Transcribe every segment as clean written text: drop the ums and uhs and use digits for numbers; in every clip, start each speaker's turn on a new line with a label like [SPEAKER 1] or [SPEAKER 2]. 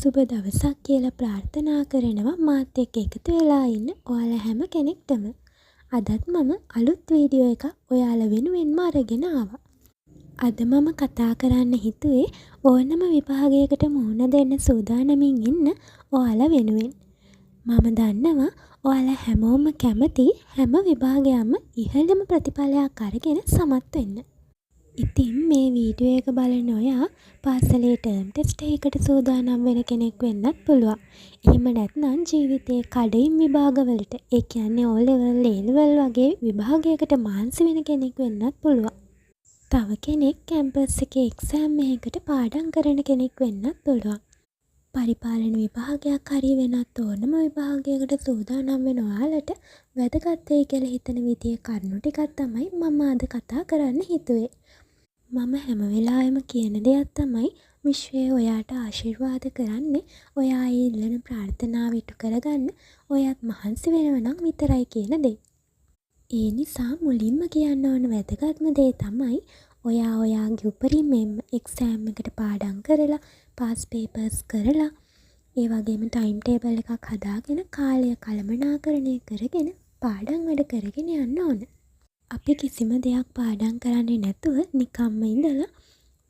[SPEAKER 1] සුබ දවසක් කියලා ප්‍රාර්ථනා කරනවා මාත් එක්ක එකතු වෙලා ඉන්න ඔයාලා හැම කෙනෙක්ටම. අදත් මම අලුත් වීඩියෝ එකක් ඔයාලා වෙනුවෙන්ම අරගෙන ආවා. අද මම කතා කරන්න හිතුවේ ඕනම විභාගයකට මුහුණ දෙන්න සූදානමින් ඉන්න ඔයාලා වෙනුවෙන්. මම දන්නවා ඔයාලා හැමෝම කැමති හැම විභාගයක්ම ඉහළම ප්‍රතිඵලයක් අරගෙන සමත් වෙන්න. ඉතින් මේ වීඩියෝ එක බලන ඔයා පාසලේ ටර්ම් ටෙස්ට් එකකට සූදානම් වෙන කෙනෙක් වෙන්නත් පුළුවන්. එහෙම නැත්නම් ජීවිතේ කඩින් විභාගවලට, ඒ කියන්නේ O level, A level වගේ විභාගයකට මහන්සි වෙන කෙනෙක් වෙන්නත් පුළුවන්. තව කෙනෙක් කැම්පස් එකේ එක්සෑම් එකකට පාඩම් කරන කෙනෙක් වෙන්නත් පුළුවන්. පරිපාලන විභාගයක් හරි වෙනත් ඕනම විභාගයකට සූදානම් වෙන ඔයාලට වැදගත් වෙයි කියලා හිතන විදිහේ කරුණු ටිකක් තමයි මම අද කතා කරන්න හිතුවේ. මම හැම වෙලාවෙම කියන දෙයක් තමයි විශ්වය ඔයාට ආශිර්වාද කරන්නේ ඔයා ඒ ඉල්ලන ප්‍රාර්ථනාව ඉටු කරගන්න ඔයත් මහන්සි වෙනවා නම් විතරයි කියන දේ. ඒ නිසා මුලින්ම කියන්න ඕන වැදගත්ම දේ තමයි ඔයා ඔයාගේ උපරිමයෙන්ම එක්සෑම් එකට පාඩම් කරලා, පාස් පේපර්ස් කරලා, ඒ වගේම ටයිම් ටේබල් එකක් හදාගෙන කාලය කළමනාකරණය කරගෙන පාඩම් වැඩ කරගෙන යන්න ඕන. අපි කිසිම දෙයක් පාඩම් කරන්නේ නැතුව නිකම්ම ඉඳලා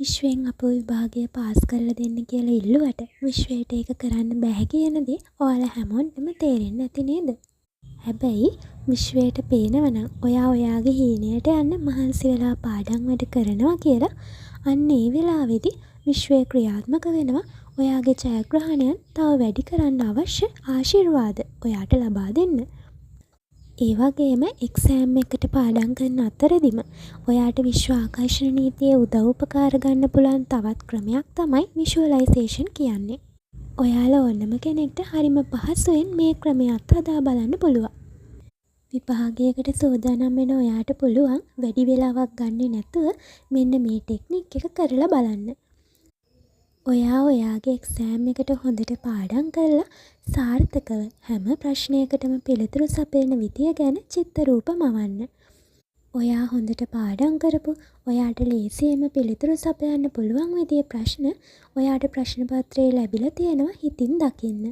[SPEAKER 1] විශ්වයෙන් අපේ විභාගය පාස් කරලා දෙන්න කියලා ඉල්ලුවට විශ්වයට ඒක කරන්න බැහැ කියන දේ ඔයාලා හැමෝටම තේරෙන්නේ නැති නේද? හැබැයි විශ්වයට පේනවා නම් ඔයා ඔයාගේ හීනයට යන්න මහන්සි වෙලා පාඩම් වැඩ කරනවා කියලා, අන්න ඒ වෙලාවේදී විශ්වය ක්‍රියාත්මක වෙනවා ඔයාගේ ජයග්‍රහණයන් තව වැඩි කරන්න අවශ්‍ය ආශිර්වාද ඔයාට ලබා දෙන්න. ඒ වගේම එක්සෑම් එකට පාඩම් කරන අතරදිම ඔයාට විශ්ව ආකර්ෂණ නීතියේ උදව් උපකාර ගන්න පුළුවන් තවත් ක්‍රමයක් තමයි විෂුවලයිසේෂන් කියන්නේ. ඔයාලා ඕනම කෙනෙක්ට හරිම පහසුවෙන් මේ ක්‍රමය අත්හදා බලන්න පුළුවන්. විභාගයකට සූදානම් වෙන ඔයාට පුළුවන් වැඩි වෙලාවක් ගන්නේ නැතුව මෙන්න මේ ටෙක්නික් එක කරලා බලන්න. ඔයා ඔයාගේ එක්සෑම් එකට හොඳට පාඩම් කරලා සාර්ථකව හැම ප්‍රශ්නයකටම පිළිතුරු සපයන විදිය ගැන චිත්ත රූප මවන්න. ඔයා හොඳට පාඩම් කරපු, ඔයාට ලේසියෙන්ම පිළිතුරු සපයන්න පුළුවන් විදිය ප්‍රශ්න ඔයාට ප්‍රශ්න පත්‍රයේ ලැබිලා තියෙනවා හිතින් දකින්න.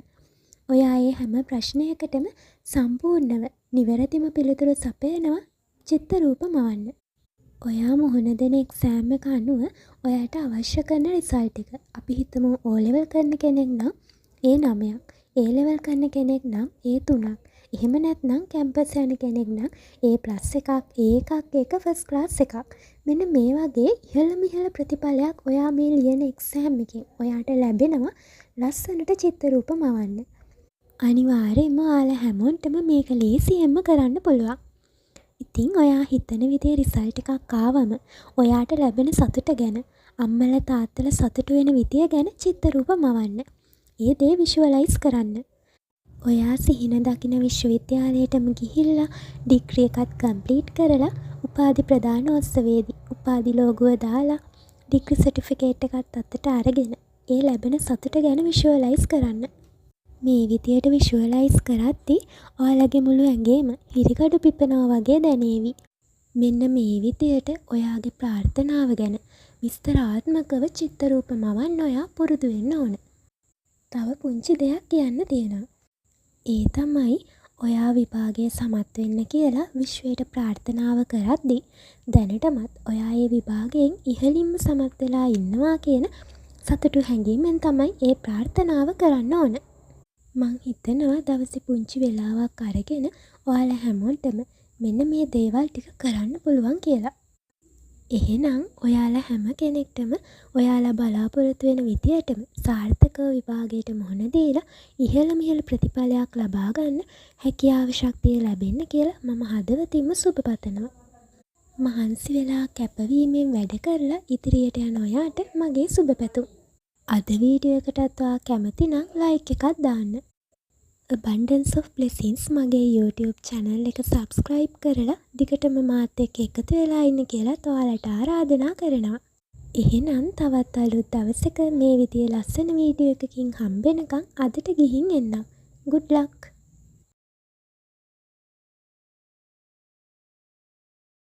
[SPEAKER 1] ඔයා ඒ හැම ප්‍රශ්නයකටම සම්පූර්ණව නිවැරදිම පිළිතුරු සපයනවා චිත්ත රූප මවන්න. ඔයා මුහුණ දෙන එක්සෑම් එක අනුව ඔයාට අවශ්‍ය කරන රිසල්ට් එක. අපි හිතමු O level කරන කෙනෙක් නම් ඒ 9ක්, A level කරන කෙනෙක් නම් ඒ 3ක්. එහෙම නැත්නම් කැම්පස් යන කෙනෙක් නම් A+ එකක්, A එකක්, ඒක ෆස්ට් ක්ලාස් එකක්. මෙන්න මේ වගේ ඉහළ ප්‍රතිඵලයක් ඔයා මේ ලියන එක්සෑම් එකෙන් ඔයාට ලැබෙනවා ලස්සනට චිත්ත රූප මවන්න. අනිවාර්යයෙන්ම ඔයාලා හැමෝටම මේක ලේසියෙන්ම කරන්න පුළුවන්. ඉතින් ඔයා හිතන විදිහේ රිසල්ට් එකක් ආවම ඔයාට ලැබෙන සතුට ගැන, අම්මලා තාත්තලා සතුටු වෙන විදිය ගැන චිත්ත රූප මවන්න. ඒ දේ විෂුවලයිස් කරන්න. ඔයා සිහින දකින විශ්වවිද්‍යාලයටම ගිහිල්ලා ඩිග්‍රී එකත් කම්ප්ලීට් කරලා උපාධි ප්‍රදානෝත්සවයේදී උපාධි ලෝගුව දාලා ඩිග්‍රී සර්ටිෆිකේට් එකත් අතට අරගෙන ඒ ලැබෙන සතුට ගැන විෂුවලයිස් කරන්න. මේ විදියට විෂුවලයිස් කරද්දී ඔයාලගේ මුළු ඇඟේම හිරිකඩු පිපෙනවා වගේ දැනේවි. මෙන්න මේ විදියට ඔයාගේ ප්‍රාර්ථනාව ගැන විස්තරාත්මකව චිත්ත රූප මවන්න ඔයා පුරුදු වෙන්න ඕන. තව පුංචි දෙයක් කියන්න තියෙනවා. ඒ තමයි ඔයා විභාගයේ සමත් වෙන්න කියලා විශ්වයට ප්‍රාර්ථනාව කරද්දී දැනටමත් ඔයා ඒ විභාගයෙන් ඉහළින්ම සමත් වෙලා ඉන්නවා කියන සතුටු හැඟීමෙන් තමයි ඒ ප්‍රාර්ථනාව කරන්න ඕන. මං හිතනවා දවසේ පුංචි වෙලාවක් අරගෙන ඔයාලා හැමෝටම මෙන්න මේ දේවල් ටික කරන්න පුළුවන් කියලා. එහෙනම් ඔයාලා හැම කෙනෙක්ටම ඔයාලා බලාපොරොත්තු වෙන විදියටම සාර්ථකව විභාගයට මුහුණ දීලා ඉහළ ප්‍රතිඵලයක් ලබා ගන්න හැකියාව ශක්තිය ලැබෙන්න කියලා මම හදවතින්ම සුබ පතනවා. මහන්සි වෙලා කැපවීමෙන් වැඩ කරලා ඉදිරියට යන ඔයාට මගේ සුබ පැතුම්. අද වීඩියෝ එකටත් ඔයා කැමති නම් ලයික් එකක් දාන්න. Abundance of Blessings මගේ YouTube channel එක subscribe කරලා දිගටම මාත් එක්ක එකතු වෙලා ඉන්න කියලා ඔයාලට ආරාධනා කරනවා. එහෙනම් තවත් අලුත් දවසක මේ විදිහේ ලස්සන වීඩියෝ එකකින් හම්බෙනකන් අදට ගිහින් එන්නම්. Good luck.